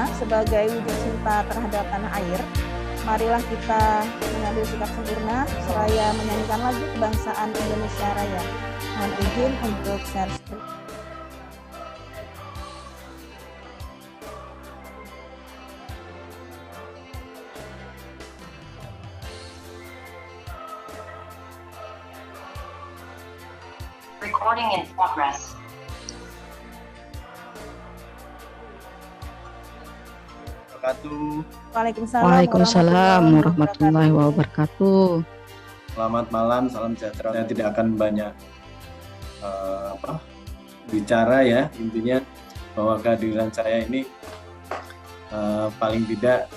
selanjutnya, sebagai wujud cinta terhadap tanah air, marilah kita mengambil sikap sempurna seraya menyanyikan lagu kebangsaan Indonesia Raya. Mohon izin untuk share screen. Recording in progress. Waalaikumsalam warahmatullahi wabarakatuh. Selamat malam, salam sejahtera. Saya tidak akan banyak bicara ya, intinya bahwa kehadiran saya ini paling tidak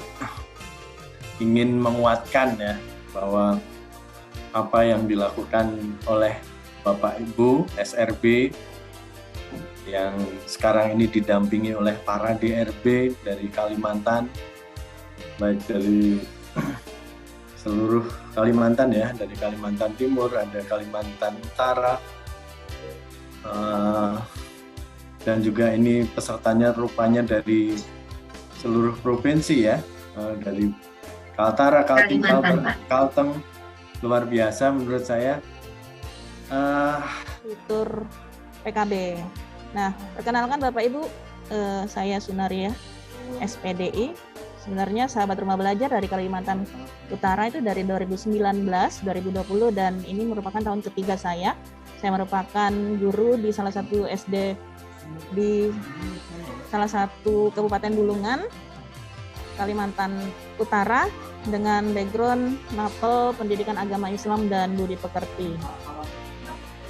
ingin menguatkan ya bahwa apa yang dilakukan oleh Bapak Ibu SRB yang sekarang ini didampingi oleh para DRB dari Kalimantan, baik dari seluruh Kalimantan ya, dari Kalimantan Timur, ada Kalimantan Utara, dan juga ini pesertanya rupanya dari seluruh provinsi ya, dari Kaltara, Kaltim, Kalteng, luar biasa menurut saya. Tutur PKB. Nah, perkenalkan Bapak Ibu, saya Sunaria, SPDI. Sebenarnya sahabat rumah belajar dari Kalimantan Utara itu dari 2019, 2020, dan ini merupakan tahun ketiga saya. Saya merupakan guru di salah satu SD di salah satu Kabupaten Bulungan, Kalimantan Utara, dengan background mapel pendidikan agama Islam dan budi pekerti.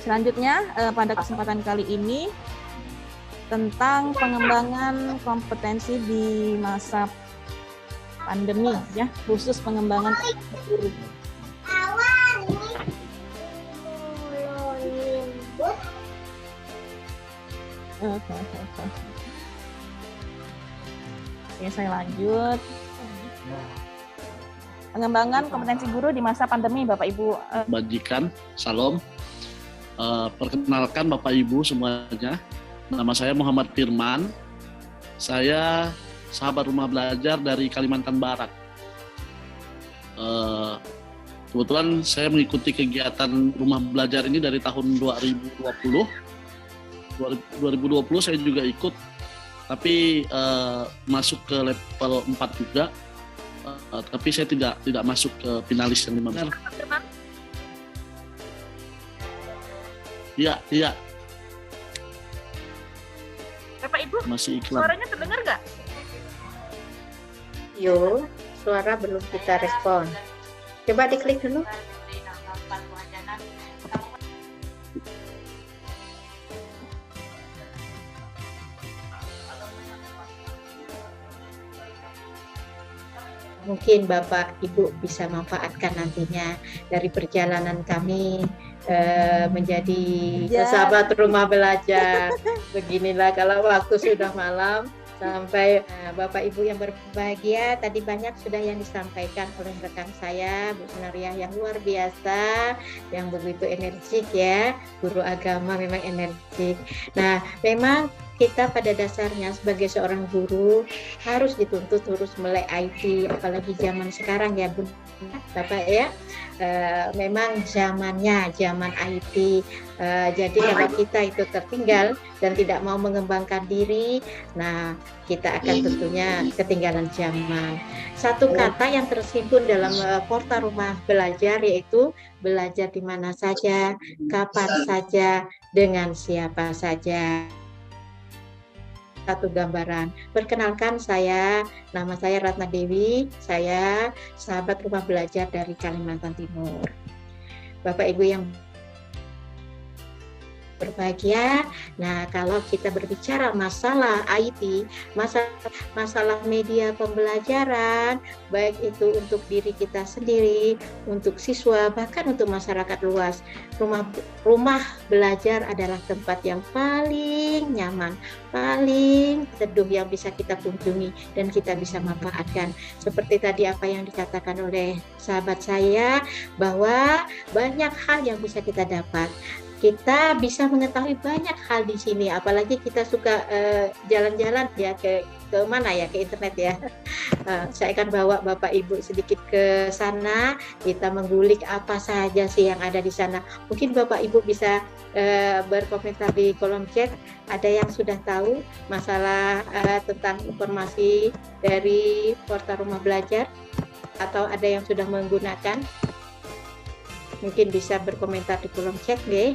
Selanjutnya, pada kesempatan kali ini tentang pengembangan kompetensi di masa pandemi ya, khusus pengembangan guru. Oke, saya lanjut. Pengembangan kompetensi guru di masa pandemi, Bapak Ibu. Bajikan, salam. Perkenalkan Bapak Ibu semuanya. Nama saya Muhammad Firman. Saya sahabat rumah belajar dari Kalimantan Barat. Kebetulan saya mengikuti kegiatan rumah belajar ini dari tahun 2020. 2020 saya juga ikut, tapi masuk ke level 4 juga. Tapi saya tidak masuk ke finalis yang 15. Iya. Bapak Ibu, masih iklan. Suaranya terdengar nggak? Yo, suara belum kita respon. Coba diklik dulu. Mungkin Bapak Ibu bisa manfaatkan nantinya dari perjalanan kami menjadi sahabat rumah belajar. Beginilah kalau waktu sudah malam. Sampai Bapak Ibu yang berbahagia, tadi banyak sudah yang disampaikan oleh rekan saya, Bu Sunaria, yang luar biasa, yang begitu energik ya, guru agama memang energik. Nah, memang kita pada dasarnya sebagai seorang guru harus dituntut terus melek IT, apalagi zaman sekarang ya Bu, Bapak ya. Memang zamannya zaman IT, jadi kalau kita itu tertinggal dan tidak mau mengembangkan diri, nah kita akan tentunya ketinggalan zaman. Satu kata yang tersimpun dalam portal rumah belajar yaitu belajar di mana saja, kapan saja, dengan siapa saja. Satu gambaran. Perkenalkan nama saya Ratna Dewi, saya sahabat rumah belajar dari Kalimantan Timur. Bapak Ibu yang berbahagia. Nah, kalau kita berbicara masalah IT, masalah media pembelajaran, baik itu untuk diri kita sendiri, untuk siswa, bahkan untuk masyarakat luas, rumah belajar adalah tempat yang paling nyaman, paling teduh yang bisa kita kunjungi dan kita bisa manfaatkan. Seperti tadi apa yang dikatakan oleh sahabat saya, bahwa banyak hal yang bisa kita dapat. Kita bisa mengetahui banyak hal di sini, apalagi kita suka jalan-jalan ya ke ke mana ya, ke internet ya. Saya akan bawa Bapak Ibu sedikit ke sana, kita menggulik apa saja sih yang ada di sana. Mungkin Bapak Ibu bisa berkomentar di kolom chat, ada yang sudah tahu masalah tentang informasi dari portal Rumah Belajar atau ada yang sudah menggunakan. Mungkin bisa berkomentar di kolom chat deh.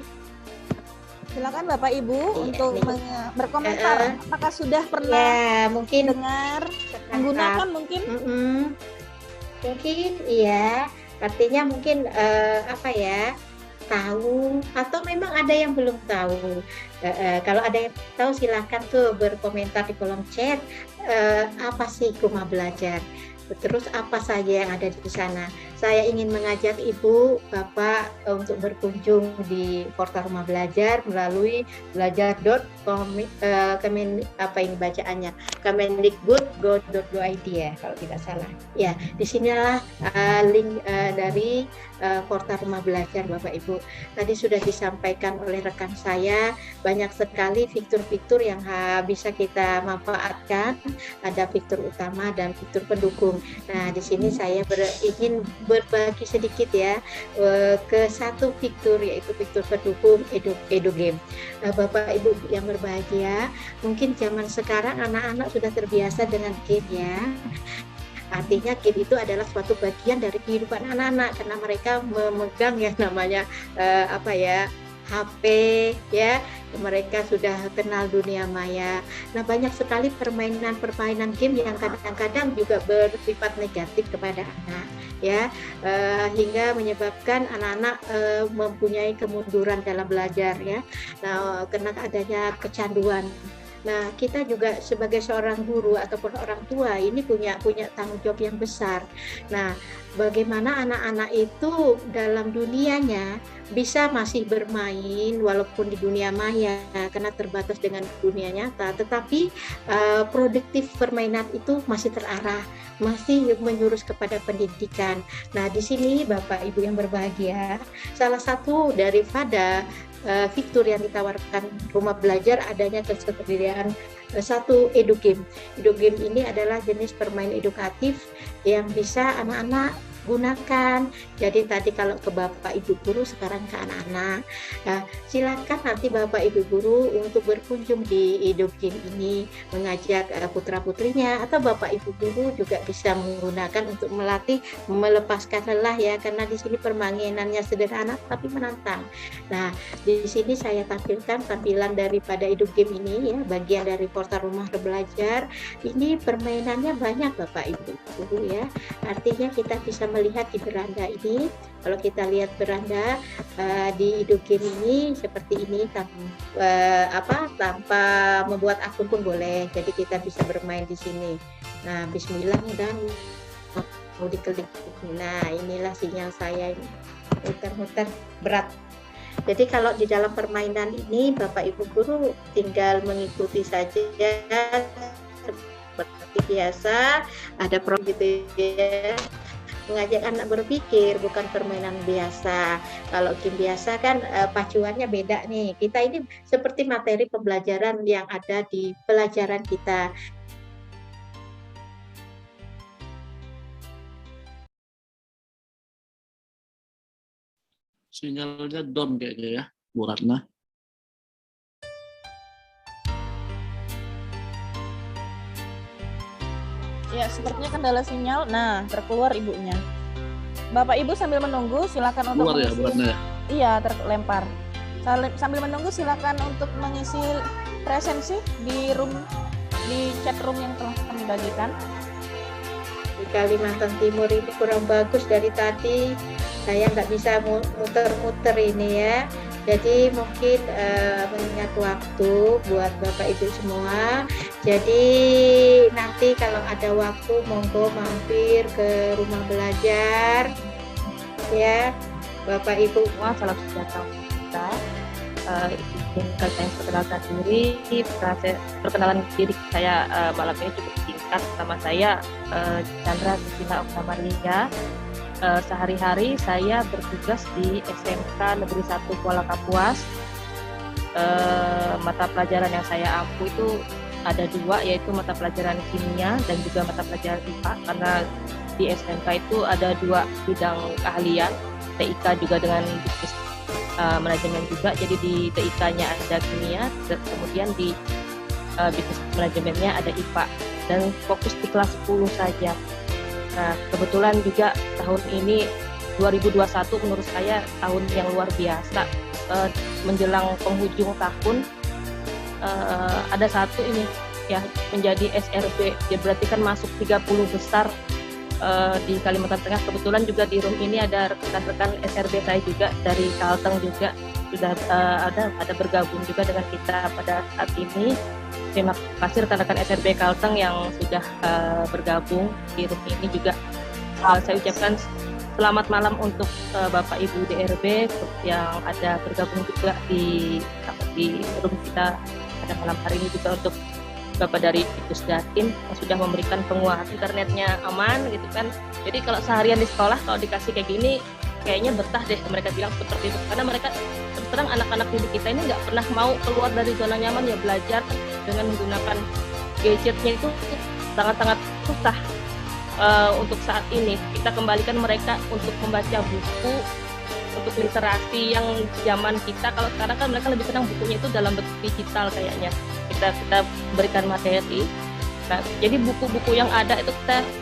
Silakan Bapak Ibu untuk nih. berkomentar. Apakah sudah pernah Ya, mungkin dengar, menggunakan mungkin? Mungkin iya. Artinya mungkin apa ya? Tahu atau memang ada yang belum tahu. Kalau ada yang tahu silakan tuh berkomentar di kolom chat. Apa sih Rumah Belajar? Terus apa saja yang ada di sana? Saya ingin mengajak Ibu, Bapak untuk berkunjung di portal Rumah Belajar melalui kemendikbud.go.id ya, kalau tidak salah. Ya, disinilah link dari portal Rumah Belajar, Bapak Ibu. Tadi sudah disampaikan oleh rekan saya, banyak sekali fitur-fitur yang bisa kita manfaatkan. Ada fitur utama dan fitur pendukung. Nah, di sini saya ingin berbagi sedikit ya ke satu fitur, yaitu fitur pendukung edu game. Bapak Ibu yang berbahagia, mungkin zaman sekarang anak-anak sudah terbiasa dengan game ya. Artinya game itu adalah suatu bagian dari kehidupan anak-anak karena mereka memegang yang namanya HP ya, mereka sudah kenal dunia maya. Nah, banyak sekali permainan game yang kadang-kadang juga bersifat negatif kepada anak ya, hingga menyebabkan anak-anak mempunyai kemunduran dalam belajar ya. Nah, karena adanya kecanduan. Nah, kita juga sebagai seorang guru ataupun orang tua ini punya tanggung jawab yang besar. Nah, bagaimana anak-anak itu dalam dunianya bisa masih bermain walaupun di dunia maya karena terbatas dengan dunia nyata, tetapi produktif permainan itu masih terarah, masih menjurus kepada pendidikan. Nah, di sini Bapak Ibu yang berbahagia, salah satu daripada fitur yang ditawarkan Rumah Belajar adanya ketersediaan satu edu game. Edu game ini adalah jenis permainan edukatif yang bisa anak-anak gunakan. Jadi tadi kalau ke Bapak Ibu guru, sekarang ke anak-anak. Nah, silakan nanti Bapak Ibu guru untuk berkunjung di edu game ini, mengajak putra-putrinya, atau Bapak Ibu guru juga bisa menggunakan untuk melatih melepaskan lelah ya, karena di sini permainannya sederhana tapi menantang. Nah, di sini saya tampilkan tampilan daripada edu game ini ya, bagian dari portal Rumah Belajar. Ini permainannya banyak Bapak Ibu guru ya. Artinya kita bisa melihat di beranda ini. Kalau kita lihat beranda di edu game ini seperti ini, tanpa membuat akun pun boleh. Jadi kita bisa bermain di sini. Nah, Bismillah dan mau diklik. Nah, inilah sinyal saya ini. Muter-muter berat. Jadi kalau di dalam permainan ini Bapak Ibu guru tinggal mengikuti saja seperti biasa, ada program gitu ya, mengajak anak berpikir, bukan permainan biasa. Kalau game biasa kan pacuannya beda nih. Kita ini seperti materi pembelajaran yang ada di pelajaran kita. Sinyalnya down kayaknya ya, Bu Ratna. Ya, sepertinya kendala sinyal. Nah, terkeluar ibunya. Bapak Ibu sambil menunggu silakan untuk Keluar ya, Bu Ratna ya? Iya, terlempar. Sambil menunggu silakan untuk mengisi presensi di chat room yang telah kami bagikan. Di Kalimantan Timur ini kurang bagus dari tadi. Saya nggak bisa muter-muter ini ya. Jadi mungkin mengingat waktu buat Bapak Ibu semua. Jadi nanti kalau ada waktu monggo mampir ke Rumah Belajar ya Bapak Ibu. Semua salam sejahtera kita. Izinkan saya perkenalkan diri. Perkenalan diri saya malam ini cukup singkat. Nama saya Chandra Kristina Oktamaria. Sehari-hari saya bertugas di SMK Negeri 1 Kuala Kapuas. Mata pelajaran yang saya ampu itu ada 2, yaitu mata pelajaran kimia dan juga mata pelajaran IPA, karena di SMK itu ada 2 bidang keahlian, TIK juga dengan bisnis manajemen juga. Jadi di TIK-nya ada kimia, dan kemudian di bisnis manajemennya ada IPA, dan fokus di kelas 10 saja. Nah, kebetulan juga tahun ini 2021 menurut saya tahun yang luar biasa. Menjelang penghujung tahun ada satu ini ya menjadi SRB, ya berarti kan masuk 30 besar di Kalimantan Tengah. Kebetulan juga di room ini ada rekan-rekan SRB saya juga dari Kalteng juga sudah ada bergabung juga dengan kita pada saat ini. Terima kasih rekan-rekan SRB Kalteng yang sudah bergabung di room ini juga. Saya ucapkan selamat malam untuk Bapak Ibu DRB yang ada bergabung juga di room kita pada malam hari ini, juga untuk Bapak dari Pusdatin yang sudah memberikan penguatan internetnya aman gitu kan. Jadi kalau seharian di sekolah kalau dikasih kayak gini kayaknya betah deh, mereka bilang seperti itu, karena mereka terang anak-anak didik kita ini nggak pernah mau keluar dari zona nyaman ya, belajar dengan menggunakan gadgetnya itu sangat-sangat susah. Untuk saat ini kita kembalikan mereka untuk membaca buku, untuk literasi yang zaman kita. Kalau sekarang kan mereka lebih senang bukunya itu dalam bentuk digital kayaknya. Kita berikan materi. Nah, jadi buku-buku yang ada itu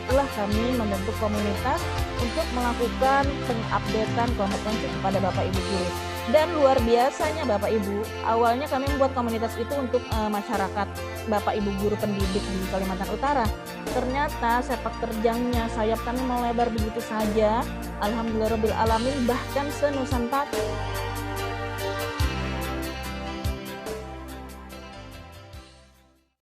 kami membentuk komunitas untuk melakukan pengupdatean kompetensi kepada Bapak Ibu guru. Dan luar biasanya Bapak Ibu, awalnya kami membuat komunitas itu untuk masyarakat Bapak Ibu guru pendidik di Kalimantan Utara. Ternyata sepak terjangnya sayap kami melebar begitu saja. Alhamdulillahirabbil alamin, bahkan se-Nusantara.